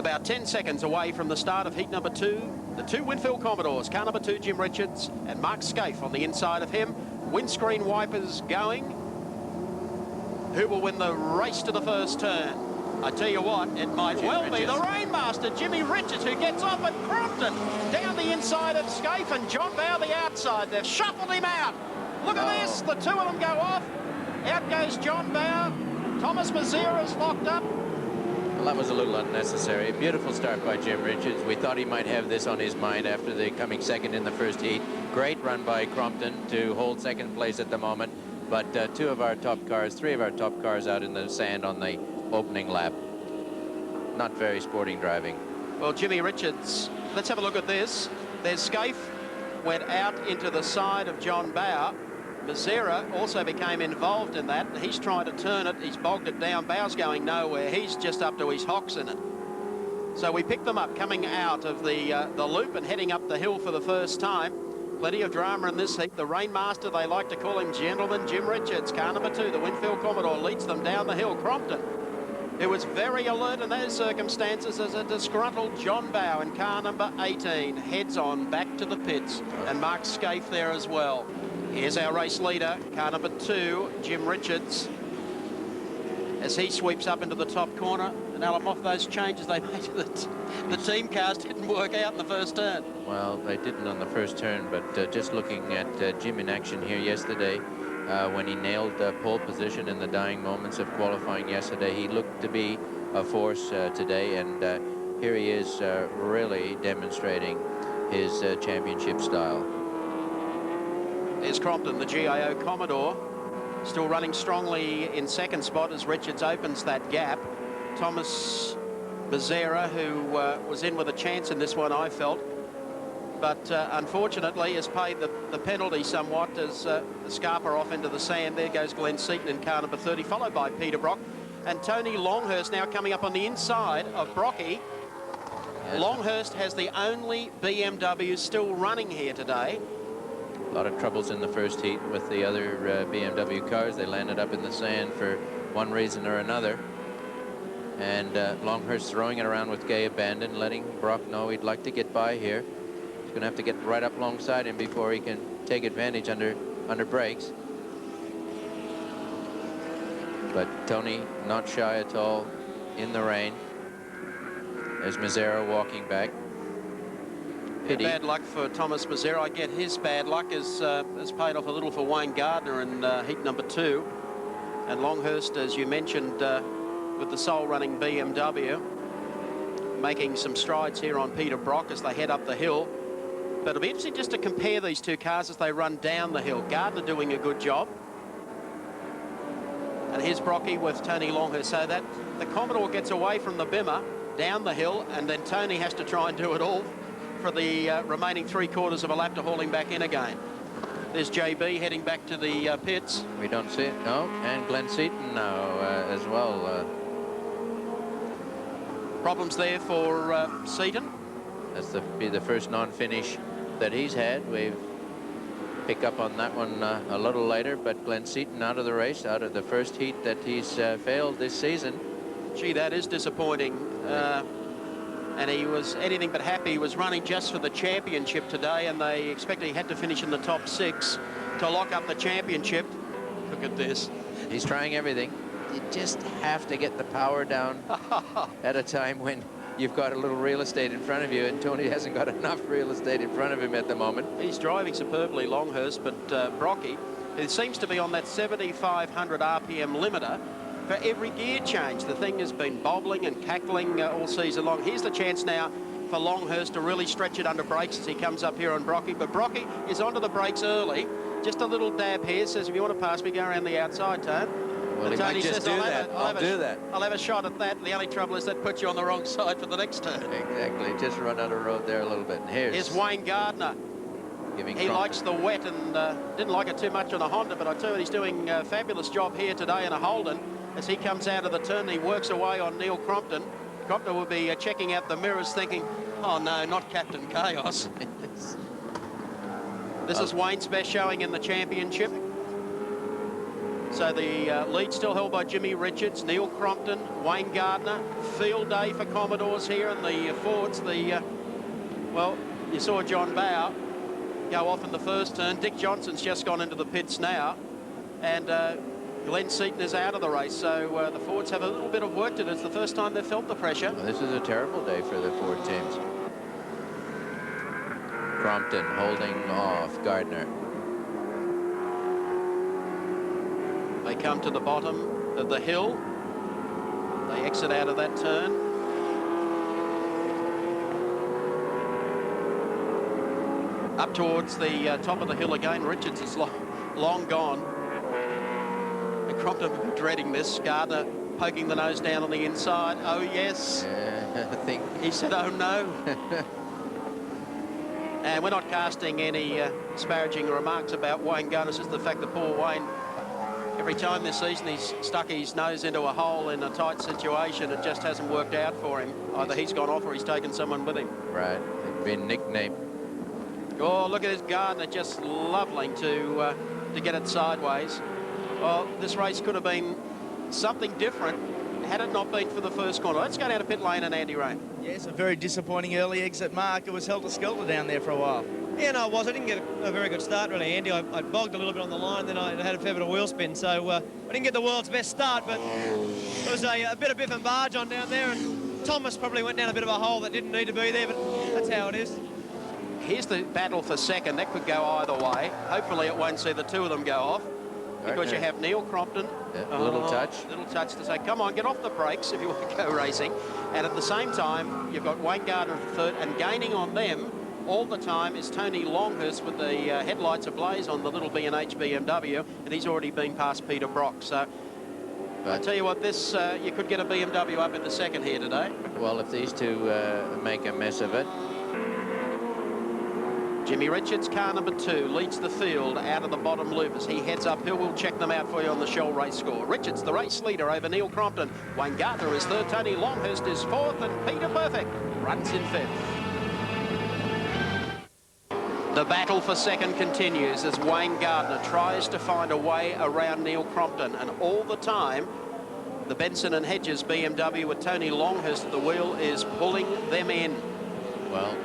about 10 seconds away from the start of heat number 2. The two Winfield Commodores, car number 2, Jim Richards, and Mark Scaife on the inside of him. Windscreen wipers going. Who will win the race to the first turn? I tell you what, it might well be the Rainmaster, Jimmy Richards, who gets off at Crompton. Down the inside of Scaife and John Bow the outside. They've shuffled him out. Look at this, the two of them go off. Out goes John Bow. Thomas Mazzera's locked up. Well, that was a little unnecessary. Beautiful start by Jim Richards. We thought he might have this on his mind after the coming second in the first heat. Great run by Crompton to hold second place at the moment. But three of our top cars out in the sand on the opening lap. Not very sporting driving. Well, Jimmy Richards, let's have a look at this. There's Scaife, went out into the side of John Bow. Mazzera also became involved in that. He's trying to turn it. He's bogged it down. Bow's going nowhere. He's just up to his hocks in it. So we picked them up coming out of the loop and heading up the hill for the first time. Plenty of drama in this heat. The Rainmaster, they like to call him Gentleman Jim Richards. Car number 2, the Winfield Commodore, leads them down the hill. Crompton, who was very alert in those circumstances as a disgruntled John Bow in car number 18, heads on back to the pits. And Mark Scaife there as well. Here's our race leader, car number 2, Jim Richards, as he sweeps up into the top corner. And Alan, off those changes they made to the team cars didn't work out in the first turn. Well, they didn't on the first turn, but just looking at Jim in action here yesterday, when he nailed pole position in the dying moments of qualifying yesterday, he looked to be a force today, and here he is really demonstrating his championship style. There's Crompton, the GIO Commodore, still running strongly in second spot as Richards opens that gap. Thomas Mazzera, who was in with a chance in this one, I felt, but unfortunately has paid the penalty somewhat as the Scarpa off into the sand. There goes Glenn Seton in car number 30, followed by Peter Brock. And Tony Longhurst now coming up on the inside of Brocky. Yes. Longhurst has the only BMW still running here today. A lot of troubles in the first heat with the other BMW cars. They landed up in the sand for one reason or another. And Longhurst throwing it around with gay abandon, letting Brock know he'd like to get by here. He's going to have to get right up alongside him before he can take advantage under brakes. But Tony not shy at all in the rain. There's Mazzera walking back. Pity. Bad luck for Thomas Mazzera. I get his bad luck has paid off a little for Wayne Gardner in heat number 2. And Longhurst, as you mentioned, with the sole running BMW, making some strides here on Peter Brock as they head up the hill. But it'll be interesting just to compare these two cars as they run down the hill. Gardner doing a good job. And here's Brocky with Tony Longhurst. So that the Commodore gets away from the Bimmer down the hill, and then Tony has to try and do it all for the remaining 3/4 of a lap to haul him back in again. There's JB heading back to the pits. We don't see it, no. And Glenn Seton now as well. Problems there for Seton. That's be the first non-finish that he's had. We've pick up on that one a little later, but Glenn Seton out of the race, out of the first heat that he's failed this season. Gee, that is disappointing. And he was anything but happy. He was running just for the championship today, and they expected he had to finish in the top 6 to lock up the championship. Look at this. He's trying everything. You just have to get the power down at a time when you've got a little real estate in front of you, and Tony hasn't got enough real estate in front of him at the moment. He's driving superbly, Longhurst, but Brocky, it seems to be on that 7,500 RPM limiter for every gear change. The thing has been bobbling and cackling all season long. Here's the chance now for Longhurst to really stretch it under brakes as he comes up here on Brocky, but Brocky is onto the brakes early. Just a little dab here, says if you want to pass me, go around the outside, Tone. Well, he might just do that. I'll do that. I'll have a shot at that. The only trouble is that puts you on the wrong side for the next turn. Exactly. Just run out of road there a little bit. And here's Wayne Gardner. He likes the wet and didn't like it too much on a Honda, but I tell you, he's doing a fabulous job here today in a Holden. As he comes out of the turn, he works away on Neil Crompton. Crompton will be checking out the mirrors thinking, oh no, not Captain Chaos. This is Wayne's best showing in the championship. So the lead still held by Jimmy Richards, Neil Crompton, Wayne Gardner. Field day for Commodores here, and the Fords, well, you saw John Bower go off in the first turn. Dick Johnson's just gone into the pits now, and Glenn Seton is out of the race. So the Fords have a little bit of work to do. It's the first time they've felt the pressure. Well, this is a terrible day for the Ford teams. Crompton holding off Gardner. They come to the bottom of the hill. They exit out of that turn. Up towards the top of the hill again. Richards is long gone. And Crompton dreading this. Gardner poking the nose down on the inside. Oh, yes. I think he said, oh, no. And we're not casting any disparaging remarks about Wayne Gardner. It's just the fact that poor Wayne, every time this season he's stuck his nose into a hole in a tight situation, it just hasn't worked out for him. Either he's gone off or he's taken someone with him. Right. It's been nicknamed. Oh, look at this Gardner just levelling to get it sideways. Well, this race could have been something different had it not been for the first corner. Let's go down to pit lane and Andy Rain. Yes, a very disappointing early exit mark. It was helter-skelter down there for a while. Yeah, no, it was. I didn't get a very good start, really, Andy. I bogged a little bit on the line, then I had a fair bit of wheel spin, so I didn't get the world's best start, but there was a bit of biff and barge on down there, and Thomas probably went down a bit of a hole that didn't need to be there, but that's how it is. Here's the battle for second. That could go either way. Hopefully it won't see the two of them go off, because you have Neil Crompton. A little touch. Little touch to say, come on, get off the brakes if you want to go racing. And at the same time, you've got Wayne Gardner for third, and gaining on them all the time is Tony Longhurst with the headlights ablaze on the little B&H BMW, and he's already been past Peter Brock. So I tell you what, this you could get a BMW up in the second here today. Well, if these two make a mess of it. Jimmy Richards, car number 2, leads the field out of the bottom loop as he heads uphill. We'll check them out for you on the Shell race score. Richards, the race leader over Neil Crompton. Wayne Gardner is third, Tony Longhurst is fourth, and Peter Perfect runs in fifth. The battle for second continues as Wayne Gardner tries to find a way around Neil Crompton, and all the time the Benson and Hedges BMW with Tony Longhurst at the wheel is pulling them in. Well,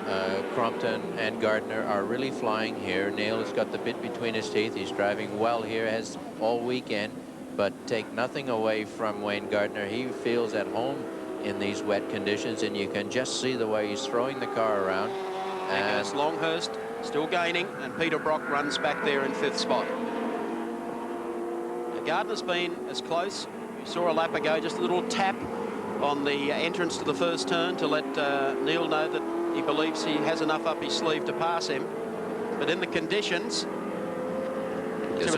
Crompton and Gardner are really flying here. Neil has got the bit between his teeth. He's driving well here, has all weekend, but take nothing away from Wayne Gardner. He feels at home in these wet conditions, and you can just see the way he's throwing the car around. And Longhurst still gaining, and Peter Brock runs back there in fifth spot. Now, Gardner's been as close. You saw a lap ago, just a little tap on the entrance to the first turn to let Neil know that he believes he has enough up his sleeve to pass him. But in the conditions,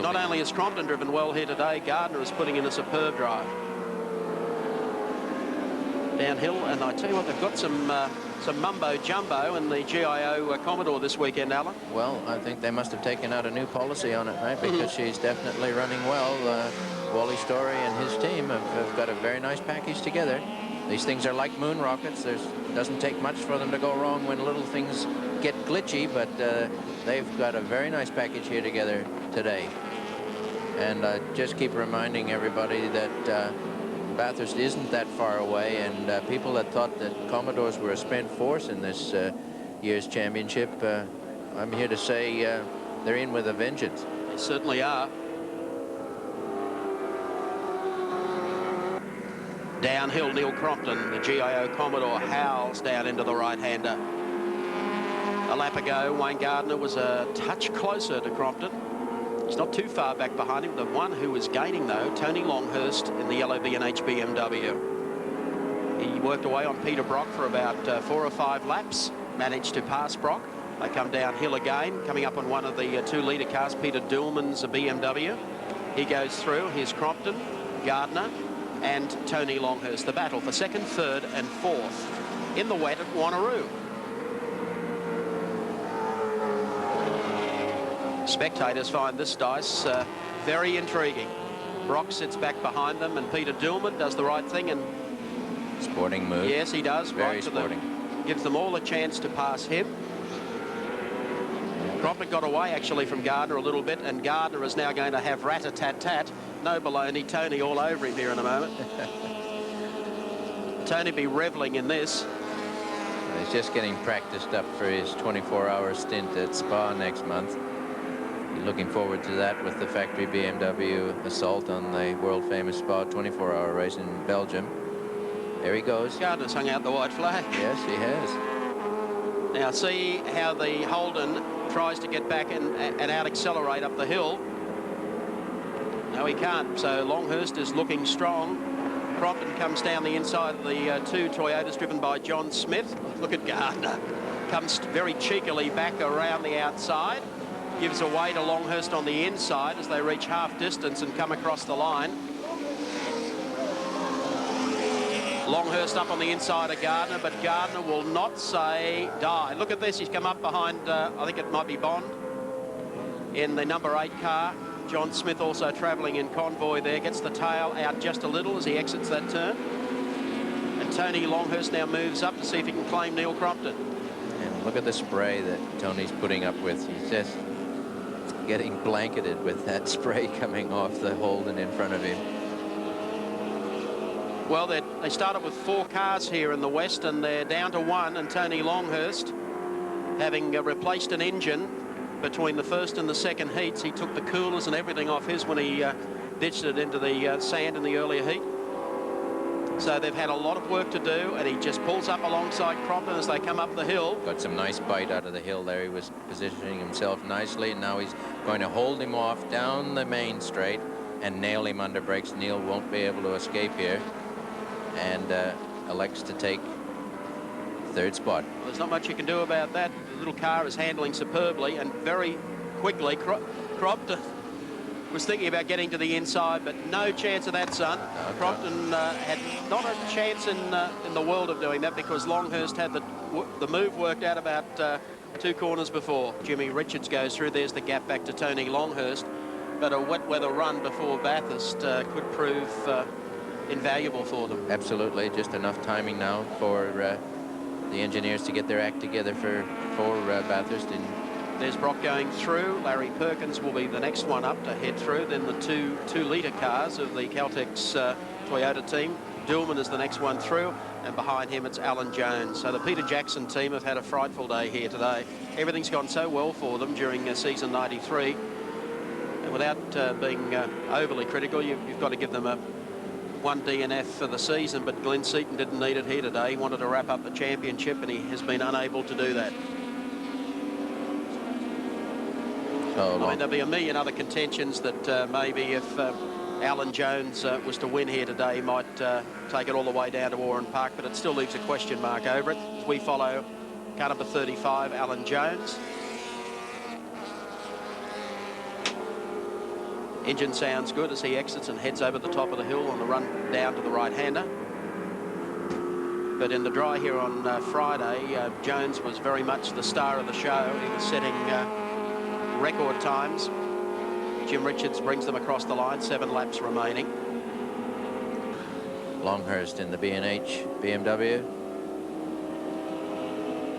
not only has Crompton driven well here today, Gardner is putting in a superb drive. Downhill, and I tell you what, they've got some mumbo-jumbo in the GIO Commodore this weekend, Alan. Well, I think they must have taken out a new policy on it, right? Because she's definitely running well. Wally Story and his team have got a very nice package together. These things are like moon rockets. It doesn't take much for them to go wrong when little things get glitchy, but they've got a very nice package here together today. And I just keep reminding everybody that Bathurst isn't that far away, and people that thought that Commodores were a spent force in this year's championship, I'm here to say they're in with a vengeance. They certainly are. Downhill, Neil Crompton, the GIO Commodore, howls down into the right-hander. A lap ago, Wayne Gardner was a touch closer to Crompton. He's not too far back behind him. The one who was gaining, though, Tony Longhurst in the yellow B&H BMW. He worked away on Peter Brock for about 4 or 5 laps, managed to pass Brock. They come downhill again, coming up on one of the 2-litre cars, Peter Dillman's BMW. He goes through. Here's Crompton, Gardner, and Tony Longhurst. The battle for second, third, and fourth in the wet at Wanneroo. Spectators find this dice very intriguing. Brock sits back behind them, and Peter Dillman does the right thing and sporting move. Yes, he does. Very sporting. Gives them all a chance to pass him. Crompton got away actually from Gardner a little bit, and Gardner is now going to have rat-a-tat-tat no baloney. Tony all over him here in a moment. Tony be reveling in this. He's just getting practiced up for his 24-hour stint at Spa next month. He's looking forward to that with the factory BMW assault on the world-famous Spa 24-hour race in Belgium. There he goes. Gardner's hung out the white flag. Yes, he has. Now see how the Holden tries to get back and out-accelerate up the hill. No, he can't. So Longhurst is looking strong. Crompton comes down the inside of the two Toyotas driven by John Smith. Look at Gardner. Comes very cheekily back around the outside. Gives away to Longhurst on the inside as they reach half distance and come across the line. Longhurst up on the inside of Gardner, but Gardner will not say die. Look at this. He's come up behind, I think it might be Bond, in the number 8 car. John Smith also travelling in convoy there. Gets the tail out just a little as he exits that turn. And Tony Longhurst now moves up to see if he can claim Neil Crompton. And look at the spray that Tony's putting up with. He's just getting blanketed with that spray coming off the Holden in front of him. Well, they started with 4 cars here in the West, and they're down to 1, and Tony Longhurst, having replaced an engine between the first and the second heats. He took the coolers and everything off his when he ditched it into the sand in the earlier heat. So they've had a lot of work to do, and he just pulls up alongside Crompton as they come up the hill. Got some nice bite out of the hill there. He was positioning himself nicely, and now he's going to hold him off down the main straight and nail him under brakes. Neil won't be able to escape here, and elects to take 3rd spot. Well, there's not much you can do about that. The little car is handling superbly, and very quickly Crompton was thinking about getting to the inside, but no chance of that, son. No, Crompton had not a chance in the world of doing that, because Longhurst had the move worked out about 2 corners before. Jimmy Richards goes through. There's the gap back to Tony Longhurst, but a wet weather run before Bathurst could prove invaluable for them. Absolutely, just enough timing now for the engineers to get their act together for Bathurst. There's Brock going through. Larry Perkins will be the next one up to head through. Then the two litre cars of the Caltex Toyota team. Dillman is the next one through, and behind him it's Alan Jones. So the Peter Jackson team have had a frightful day here today. Everything's gone so well for them during season 93. And without being overly critical, you've got to give them a 1 DNF for the season, but Glenn Seton didn't need it here today. He wanted to wrap up the championship, and he has been unable to do that. I mean, there'll be a million other contentions that maybe if Alan Jones was to win here today, might take it all the way down to Warren Park, but it still leaves a question mark over it. As we follow car number 35, Alan Jones. Engine sounds good as he exits and heads over the top of the hill on the run down to the right-hander. But in the dry here on Friday, Jones was very much the star of the show. He was setting record times. Jim Richards brings them across the line, 7 laps remaining. Longhurst in the B&H BMW.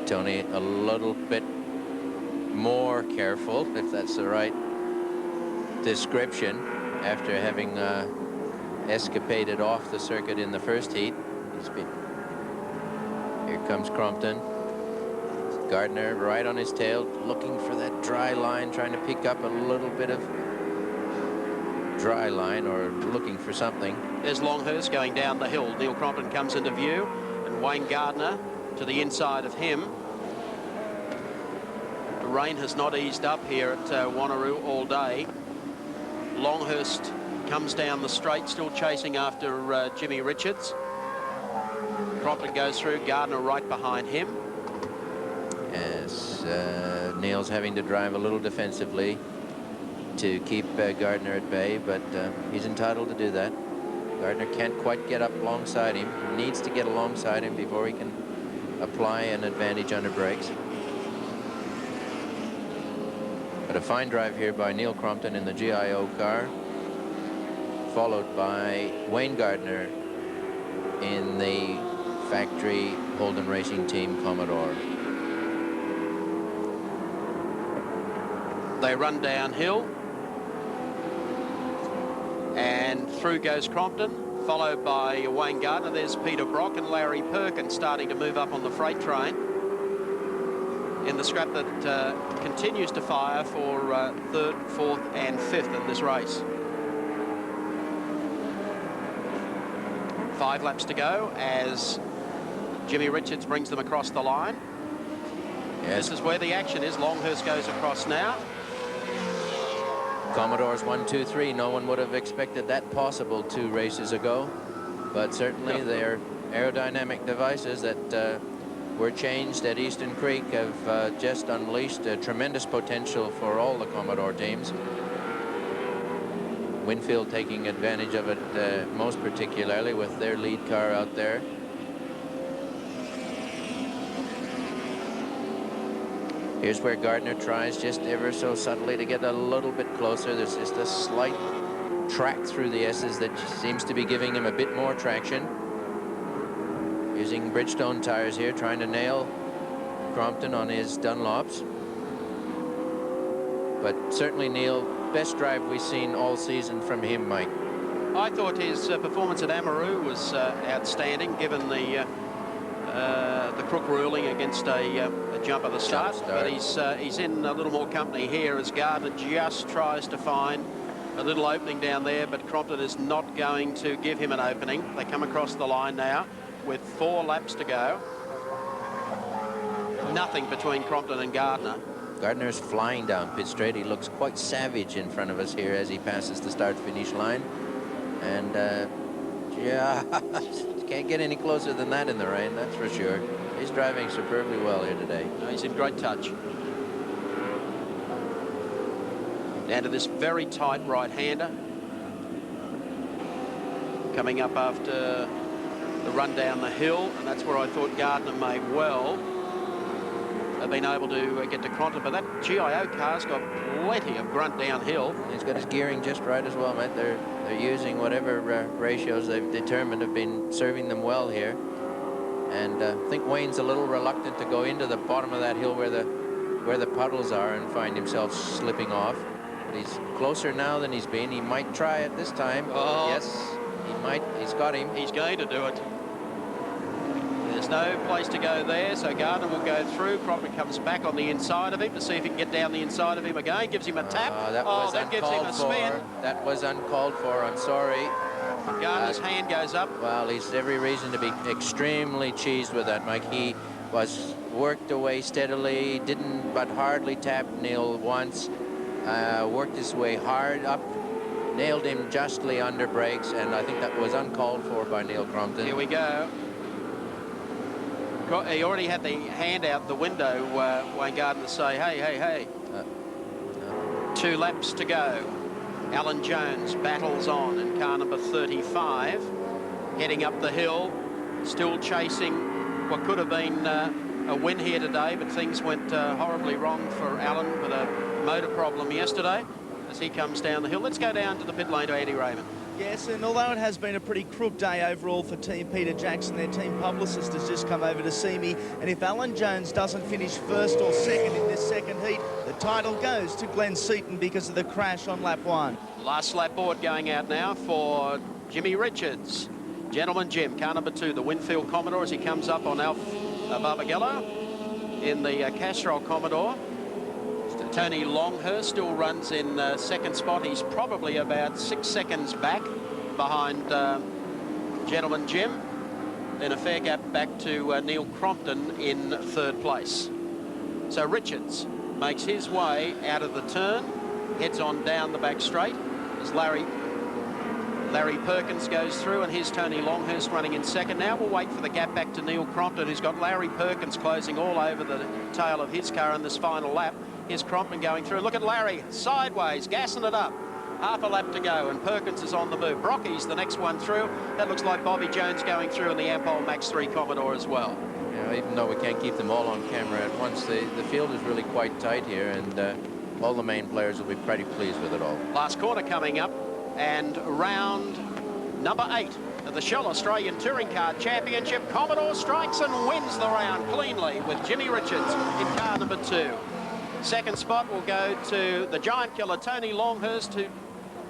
Tony a little bit more careful, if that's the right description, after having escapaded off the circuit in the first heat. Here comes Crompton. Gardner right on his tail, looking for that dry line, trying to pick up a little bit of dry line, or looking for something. There's Longhurst going down the hill. Neil Crompton comes into view, and Wayne Gardner to the inside of him. The rain has not eased up here at Wanneroo all day. Longhurst comes down the straight, still chasing after Jimmy Richards. Crompton goes through, Gardner right behind him. As Neil's having to drive a little defensively to keep Gardner at bay, but he's entitled to do that. Gardner can't quite get up alongside him. He needs to get alongside him before he can apply an advantage under brakes. But a fine drive here by Neil Crompton in the GIO car, followed by Wayne Gardner in the factory Holden Racing Team Commodore. They run downhill, and And through goes Crompton, followed by Wayne Gardner. There's Peter Brock and Larry Perkins starting to move up on the freight train in the scrap that continues to fire for 3rd, 4th and 5th in this race. 5 laps to go as Jimmy Richards brings them across the line. Yes. This is where the action is. Longhurst goes across now. Commodore's 1, 2, 3. No one would have expected that possible 2 races ago, but certainly their aerodynamic devices that were changed at Eastern Creek have just unleashed a tremendous potential for all the Commodore teams. Winfield taking advantage of it most particularly with their lead car out there. Here's where Gardner tries just ever so subtly to get a little bit closer. There's just a slight track through the S's that seems to be giving him a bit more traction. Using Bridgestone tires here, trying to nail Crompton on his Dunlops. But certainly, Neil, best drive we've seen all season from him, Mike. I thought his performance at Wanneroo was outstanding, given the crook ruling against a jump at the start. But he's in a little more company here as Gardner just tries to find a little opening down there, but Crompton is not going to give him an opening. They come across the line now with 4 laps to go. Nothing between Crompton and Gardner. Gardner's flying down pit straight. He looks quite savage in front of us here as he passes the start-finish line. And yeah, can't get any closer than that in the rain, that's for sure. He's driving superbly well here today. No, he's in great touch. Down to this very tight right-hander. Coming up after the run down the hill, and that's where I thought Gardner may well have been able to get to Crompton, but that GIO car's got plenty of grunt downhill. He's got his gearing just right as well, mate. They're using whatever ratios they've determined have been serving them well here. And I think Wayne's a little reluctant to go into the bottom of that hill where the puddles are and find himself slipping off. But he's closer now than he's been. He might try it this time. Oh. Yes, he might. He's got him. He's going to do it. There's no place to go there, so Gardner will go through. Crompton comes back on the inside of him to see if he can get down the inside of him again. Gives him a tap. That gives him a spin. That was uncalled for. I'm sorry. Gardner's hand goes up. Well, he's every reason to be extremely cheesed with that, Mike. He was worked away steadily, didn't but hardly tap Neil once. Worked his way hard up, nailed him justly under brakes, and I think that was uncalled for by Neil Crompton. Here we go. He already had the hand out the window, Wayne Gardner, to say, hey, hey, hey. 2 laps to go. Alan Jones battles on in car number 35, heading up the hill, still chasing what could have been a win here today, but things went horribly wrong for Alan with a motor problem yesterday as he comes down the hill. Let's go down to the pit lane to Andy Raymond. Yes, and although it has been a pretty crook day overall for Team Peter Jackson, their team publicist has just come over to see me, and if Alan Jones doesn't finish 1st or 2nd in this second heat, the title goes to Glenn Seton because of the crash on lap 1. Last lap board going out now for Jimmy Richards. Gentleman Jim, car number 2, the Winfield Commodore, as he comes up on Alf Barbagallo in the Castrol Commodore. Tony Longhurst still runs in 2nd spot. He's probably about 6 seconds back behind Gentleman Jim. Then a fair gap back to Neil Crompton in 3rd place. So Richards makes his way out of the turn, heads on down the back straight as Larry Perkins goes through, and here's Tony Longhurst running in 2nd now. We'll wait for the gap back to Neil Crompton, who's got Larry Perkins closing all over the tail of his car in this final lap. Here's Crompton going through. Look at Larry, sideways, gassing it up. Half a lap to go, and Perkins is on the move. Brocky's the next one through. That looks like Bobby Jones going through in the Ampol Max 3 Commodore as well. Yeah, even though we can't keep them all on camera at once, the field is really quite tight here, and all the main players will be pretty pleased with it all. Last corner coming up, and round number 8 of the Shell Australian Touring Car Championship. Commodore strikes and wins the round cleanly with Jimmy Richards in car number 2. 2nd spot will go to the giant killer Tony Longhurst, who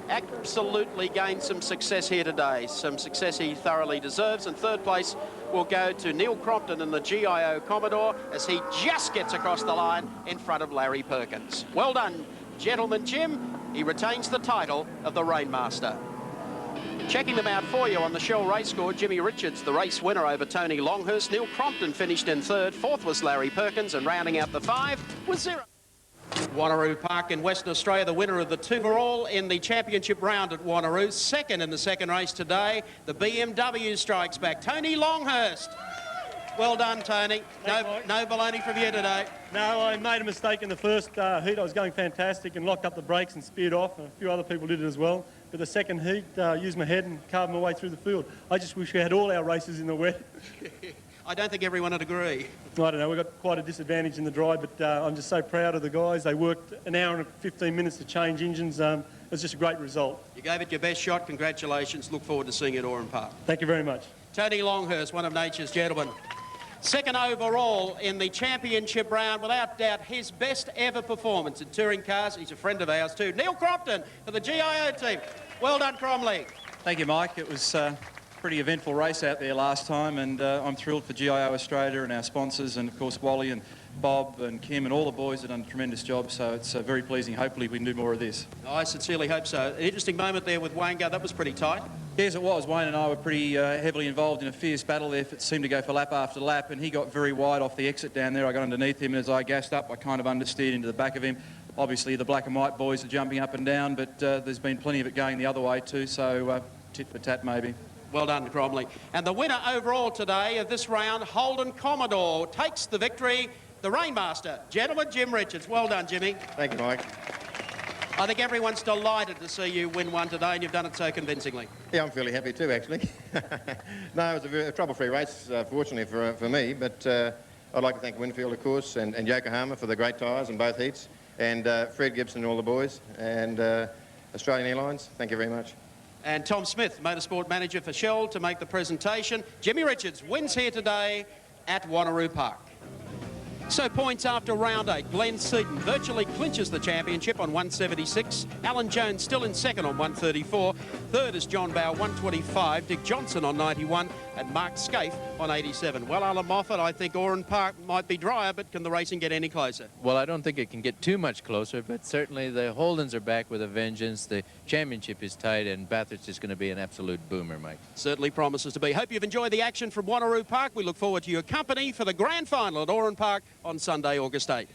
absolutely gained some success here today, some success he thoroughly deserves. And third place will go to Neil Crompton in the GIO Commodore as he just gets across the line in front of Larry Perkins. Well done, gentleman Jim. He retains the title of the Rainmaster. Checking them out for you on the Shell race score, Jimmy Richards, the race winner over Tony Longhurst. Neil Crompton finished in third. Fourth was Larry Perkins, and rounding out the five was Zero. Wanneroo Park in Western Australia, the winner of the two-for-all in the championship round at Wanneroo. Second in the second race today, the BMW strikes back. Tony Longhurst. Well done, Tony. No baloney from you today. No, I made a mistake in the first heat. I was going fantastic and locked up the brakes and speared off, and a few other people did it as well. But the second heat, used my head and carved my way through the field. I just wish we had all our races in the wet. I don't think everyone would agree. I don't know, we've got quite a disadvantage in the dry, but I'm just so proud of the guys. They worked an hour and 15 minutes to change engines. It was just a great result. You gave it your best shot. Congratulations. Look forward to seeing you at Oran Park. Thank you very much. Tony Longhurst, one of nature's gentlemen. Second overall in the championship round, without doubt his best ever performance in touring cars. He's a friend of ours too. Neil Crompton for the GIO team. Well done, Cromley. Thank you, Mike. It was a pretty eventful race out there last time, and I'm thrilled for GIO Australia and our sponsors, and of course Wally and Bob and Kim and all the boys have done a tremendous job, so it's very pleasing. Hopefully we can do more of this. I sincerely hope so. An interesting moment there with Wayne Go. That was pretty tight. Yes, it was. Wayne and I were pretty heavily involved in a fierce battle there. It seemed to go for lap after lap, and he got very wide off the exit down there. I got underneath him, and as I gassed up, I kind of understeered into the back of him. Obviously, the black and white boys are jumping up and down, but there's been plenty of it going the other way too, so tit for tat maybe. Well done, Cromley. And the winner overall today of this round, Holden Commodore, takes the victory. The Rainmaster, gentleman Jim Richards. Well done, Jimmy. Thank you, Mike. I think everyone's delighted to see you win one today, and you've done it so convincingly. Yeah, I'm fairly happy too, actually. No, it was a trouble-free race, fortunately for me, but I'd like to thank Winfield, of course, and Yokohama for the great tyres in both heats, and Fred Gibson and all the boys, and Australian Airlines. Thank you very much. And Tom Smith, Motorsport Manager for Shell, to make the presentation. Jimmy Richards wins here today at Wanneroo Park. So points after round 8. Glenn Seton virtually clinches the championship on 176. Alan Jones still in second on 134. Third is John Bowe, 125. Dick Johnson on 91. And Mark Scaife on 87. Well, Alan Moffat, I think Oran Park might be drier, but can the racing get any closer? Well, I don't think it can get too much closer, but certainly the Holdens are back with a vengeance. The championship is tight, and Bathurst is going to be an absolute boomer, Mike. Certainly promises to be. Hope you've enjoyed the action from Wanneroo Park. We look forward to your company for the grand final at Oran Park on Sunday, August 8.